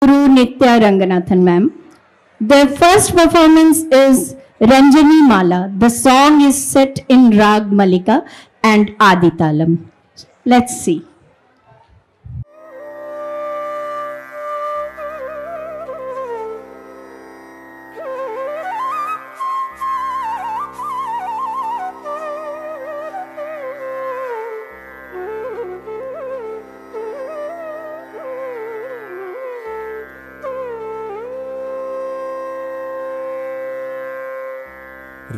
through Nitya Ranganathan ma'am. Their first performance is Ranjani Mala. The song is set in Rag Malika and Aditalam. Let's see.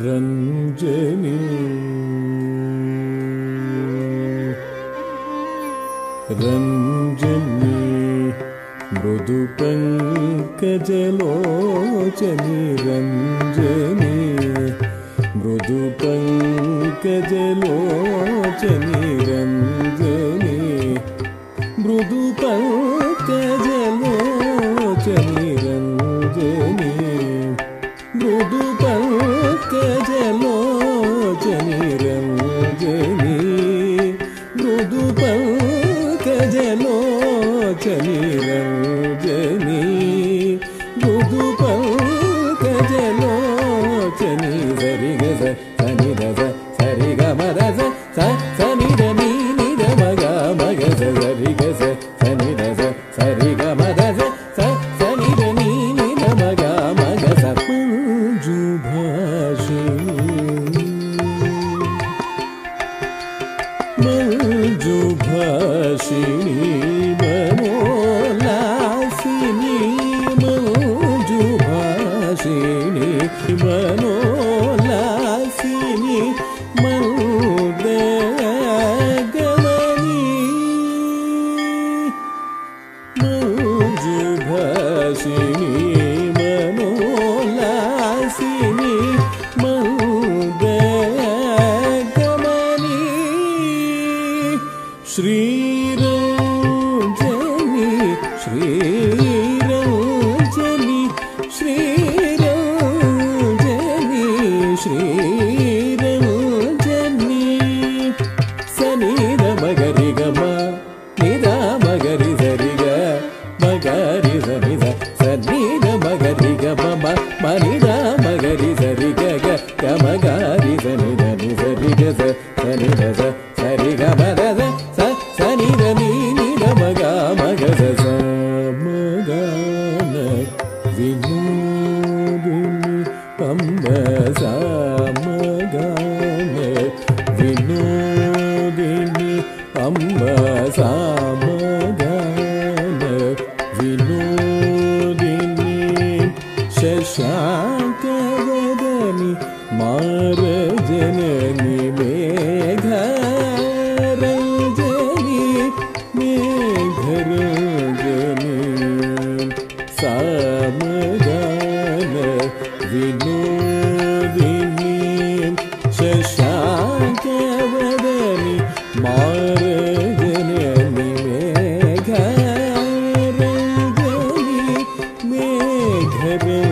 Ranjani Ranjani मृदु पंकजलोचनी रंजनी मृदु पंकजलोचनी रंजनी मृदु पंकजलोचनी रंजनी मृदु पंकजलोचनी रंजनी मृदु पंकजलोचनी रंजनी मृदु पंकजलोचनी सरि ग सनि द सरि ग म द सनि द नि द म ग सरि ग सनि द सरि ग म द सनि द नि द म ग मंजुभाषिणी मनोलासिनी मंजुभाषिणी मनोलासिनी मनोदगमनी मंजुभाषिणी मनोलासिनी मनोदगमनी श्रीरंजनी श्रीरंजनी श्रीरंजनी श्रीरंजनी सनि द मगरि ग म नि द मगरि सरि ग मगरि सनि द सनि द मगरि ग म म नि द मगरि सरि ग ग मगरि सनि द नि सरि ग सनि द सरि ग म द सनि द नि द म ग स म ग न विनोदिनी अम्ब सा म ग न विनोदिनी अम्ब सा म ग न विनोदिनी शशांकवदनी मारजननी मेघरंजनी मेघरंजनी सामगान विनोदिनी शशांकवदनी मारजननी मेघरंजनी मेघरंजनी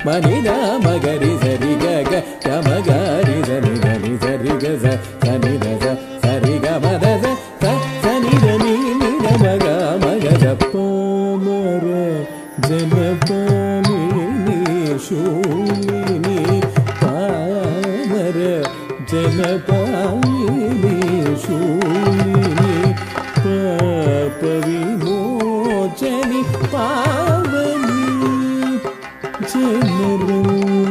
मनि द मगरि सरि ग ग मगरि सनि ध नि सरि ग सनि द सरि ग म द सनि द नि द म ग स प म र जन प नि शूलिनी पा म र जन प नि शूलिनी प विमोचनी पावनी जनरंजनी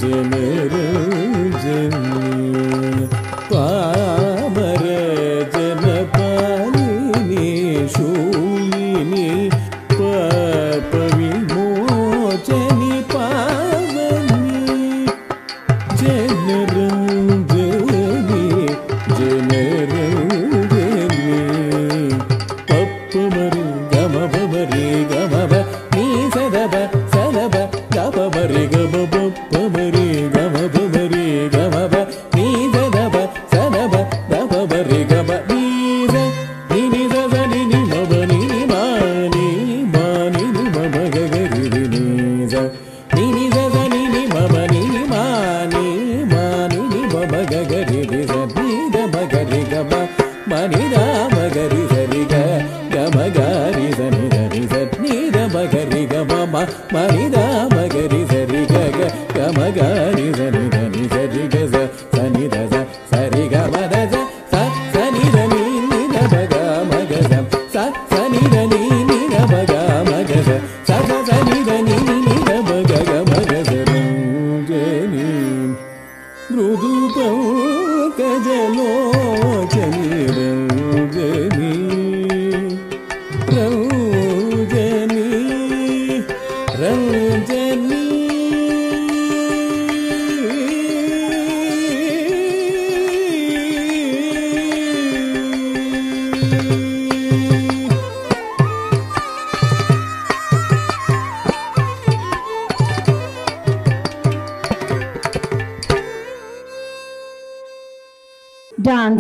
जनरंजनी पामर जनपालिनी शू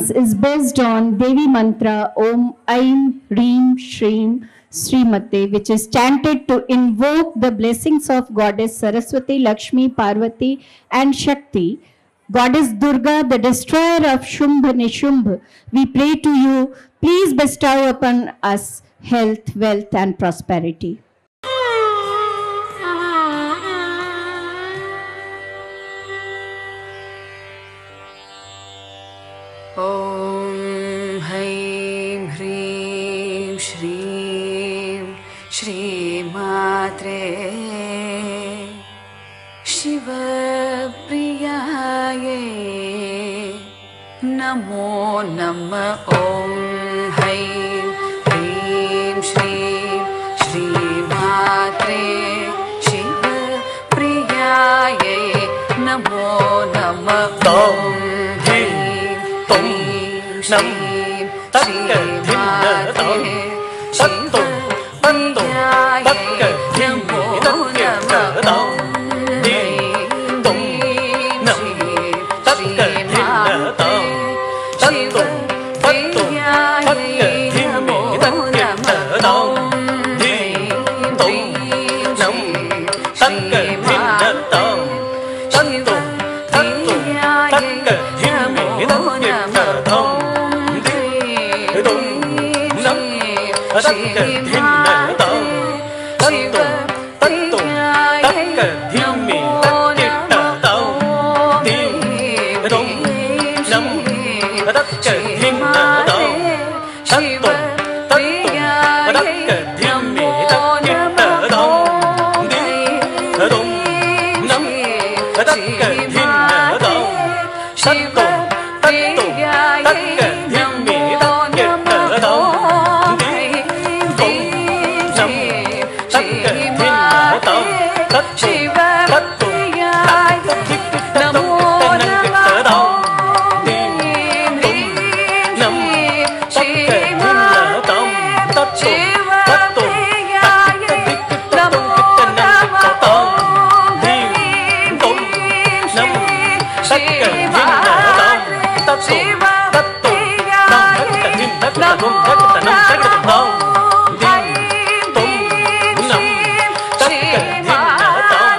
songs is based on Devi mantra Om Aim Reem Shreem Srimate, which is chanted to invoke the blessings of Goddess Saraswati, Lakshmi, Parvati and Shakti. Goddess Durga, the destroyer of Shumbha Nishubha, we pray to you, please bestow upon us health, wealth and prosperity. Om Haim Hreem Shreem Shri Matre Shiva Priyaye Namo Namah. Om Haim Hreem Shreem Shri Matre Shiva Priyaye Namo Namah. Om Nam tất cả thiên hạ tổng tất tùng tất tùng tất cả thiên mỹ tất kiệt trở tổng thiên tùng nam tất cả thiên hạ tổng tất tùng tất cả thiên mỹ tất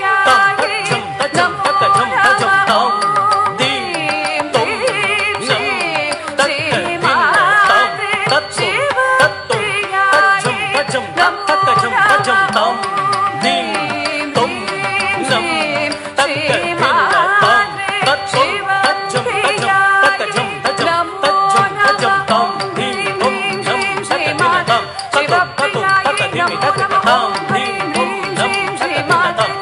kiệt trở tổng thiên tùng nam tất cả thiên hạ tổng tất tùng tất cả thiên mỹ tất kiệt trở tổng tất cả thiên hạ tổng tất tùng tất cả thiên mỹ tất kiệt trở tổng thiên tùng nam tất cả thiên hạ tổng tất tùng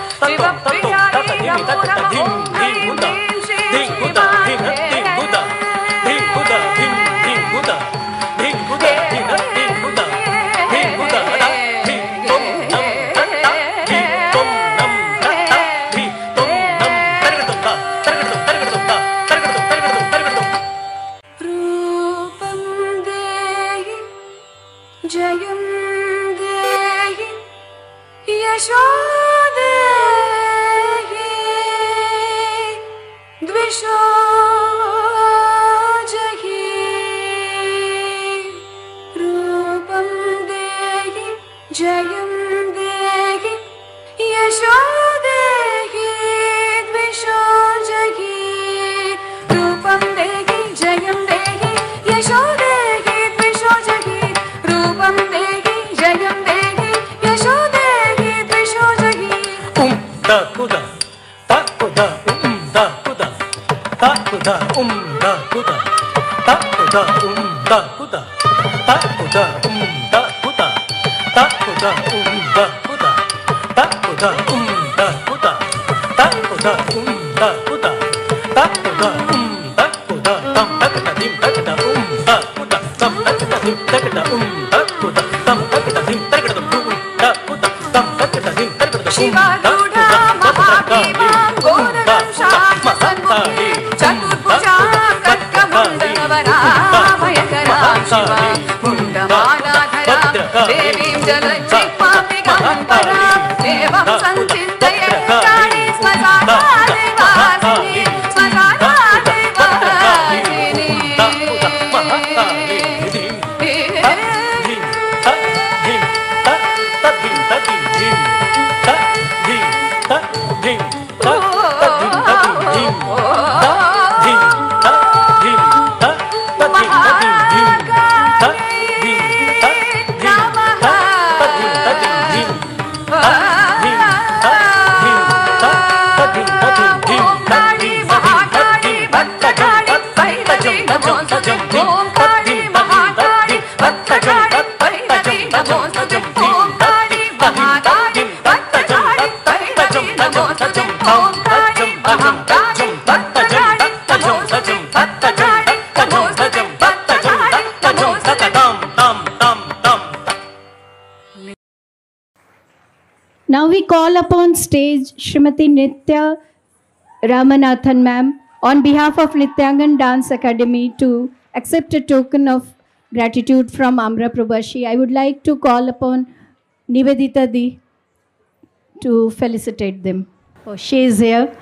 tất cả thiên mỹ tất kiệt trở tổng thiên tùng nam tất cả thiên hạ tổng tất tùng tất cả thiên mỹ tất kiệt trở tổng Shiva, Mundamala. Now we call upon stage Srimati Nitya Ramanathan ma'am on behalf of Nityangan Dance Academy to accept a token of gratitude from Amra Prabhashi. I would like to call upon Nivedita Di to felicitate them. Oh, she is here.